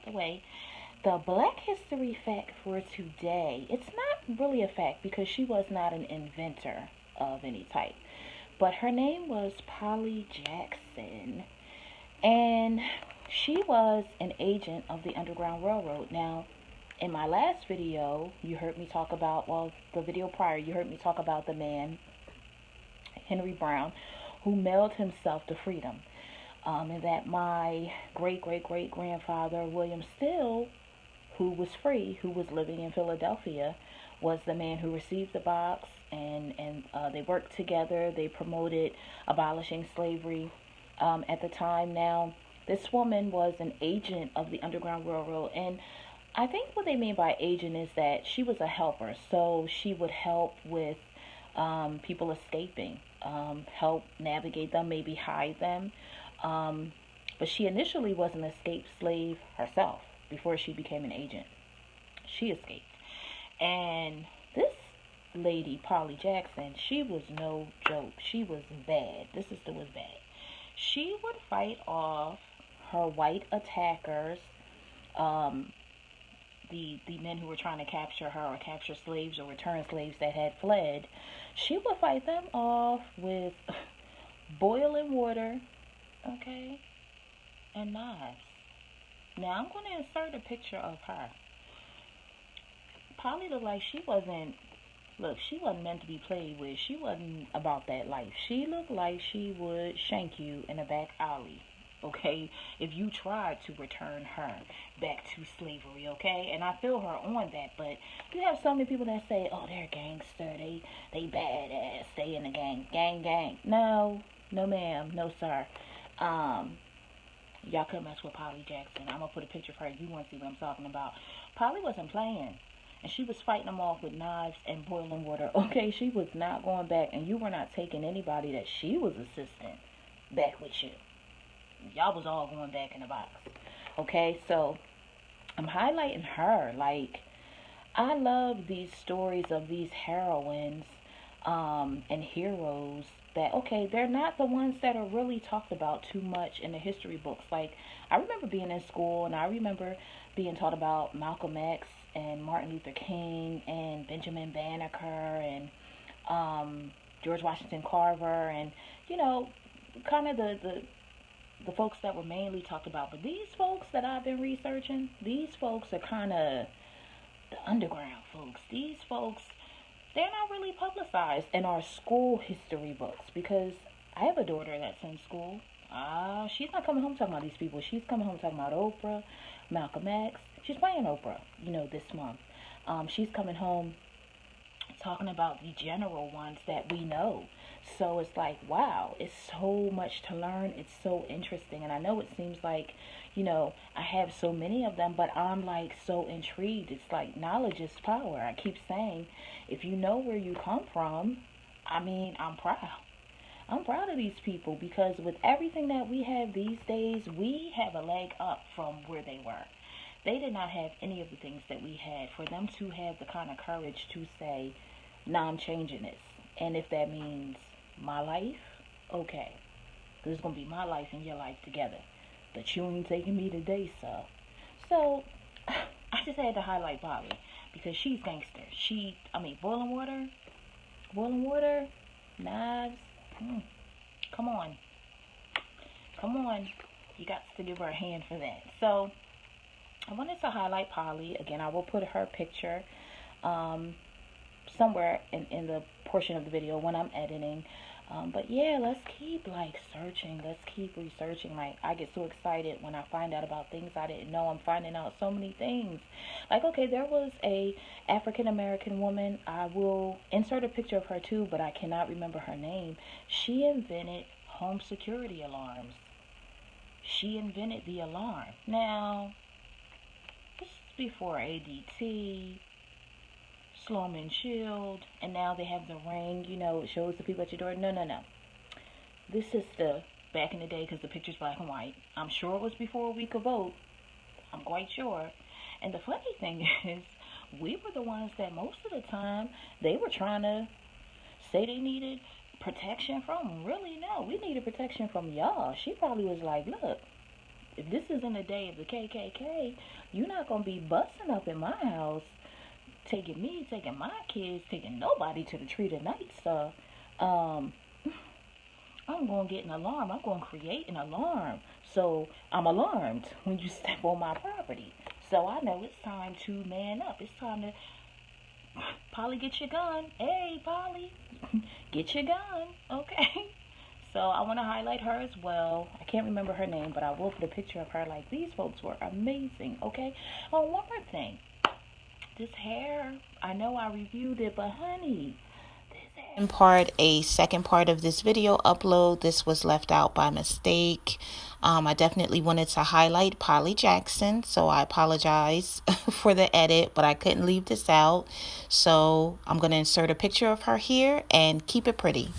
the way, the Black History fact for today, it's not really a fact because she was not an inventor of any type, but her name was Polly Jackson, and she was an agent of the Underground Railroad. Now, in my last video, you heard me talk about, well, the video prior, you heard me talk about the man, Henry Brown, who mailed himself to freedom. And that my great great great grandfather, William Still, who was free, who was living in Philadelphia, was the man who received the box, and they worked together. They promoted abolishing slavery at the time. Now, this woman was an agent of the Underground Railroad, and I think what they mean by agent is that she was a helper. So she would help with people escaping, help navigate them, maybe hide them. But she initially was an escaped slave herself before she became an agent. She escaped. And this lady, Polly Jackson, she was no joke. She was bad. This sister was bad. She would fight off her white attackers, the men who were trying to capture her or capture slaves or return slaves that had fled. She would fight them off with boiling water, okay, and knives. Now I'm going to insert a picture of her. Polly looked like she wasn't, look, she wasn't meant to be played with. She wasn't about that life. She looked like she would shank you in a back alley, okay, if you tried to return her back to slavery, okay? And I feel her on that, but you have so many people that say, oh, they're a gangster, they badass, they in the gang. No, no ma'am, no sir. Y'all couldn't mess with Polly Jackson. I'm gonna put a picture of her. You want to see what I'm talking about. Polly wasn't playing, and she was fighting them off with knives and boiling water, okay? She was not going back, and you were not taking anybody that she was assisting back with you. Y'all was all going back in the box, okay? So I'm highlighting her. Like, I love these stories of these heroines and heroes that, okay, they're not the ones that are really talked about too much in the history books. Like, I remember being in school and I remember being taught about Malcolm X and Martin Luther King and Benjamin Banneker and George Washington Carver, and you know, kind of the folks that were mainly talked about. But these folks that I've been researching, these folks are kind of the underground folks. These folks, they're not really publicized in our school history books, because I have a daughter that's in school. She's not coming home talking about these people. She's coming home talking about Oprah, Malcolm X. She's playing Oprah, this month. She's coming home talking about the general ones that we know. So it's like, wow, it's so much to learn. It's so interesting. And I know it seems like, I have so many of them, but I'm like so intrigued. It's like knowledge is power. I keep saying, if you know where you come from, I mean, I'm proud. I'm proud of these people, because with everything that we have these days, we have a leg up from where they were. They did not have any of the things that we had. For them to have the kind of courage to say, nah, I'm changing this. And if that means my life, okay. Because it's going to be my life and your life together. But you ain't taking me today, so I just had to highlight Polly, because she's gangster. Boiling water, knives. Come on. You got to give her a hand for that. So I wanted to highlight Polly. Again, I will put her picture somewhere in the portion of the video when I'm editing. But yeah, let's keep searching. Let's keep researching. I get so excited when I find out about things I didn't know. I'm finding out so many things. Okay, there was a African American woman. I will insert a picture of her too, but I cannot remember her name. She invented home security alarms. She invented the alarm. Now, this is before ADT, Sloman Shield, and now they have the ring, it shows the people at your door. No. This is the back in the day, because the picture's black and white. I'm sure it was before we could vote. I'm quite sure. And the funny thing is, we were the ones that most of the time they were trying to say they needed protection from. Really, no, we needed protection from y'all. She probably was like, look, If this isn't a day of the KKK, you're not going to be busting up in my house, taking me, taking my kids, taking nobody to the tree tonight, sir. Um, I'm going to get an alarm. I'm going to create an alarm. So I'm alarmed when you step on my property. So I know it's time to man up. It's time to, Polly, get your gun. Hey, Polly, get your gun. Okay. So I want to highlight her as well. I can't remember her name, but I will put a picture of her. Like, these folks were amazing. Okay. Oh, one more thing. This hair, I know I reviewed it, but honey, a second part of this video upload. This was left out by mistake. I definitely wanted to highlight Polly Jackson, so I apologize for the edit, but I couldn't leave this out. So I'm going to insert a picture of her here and keep it pretty.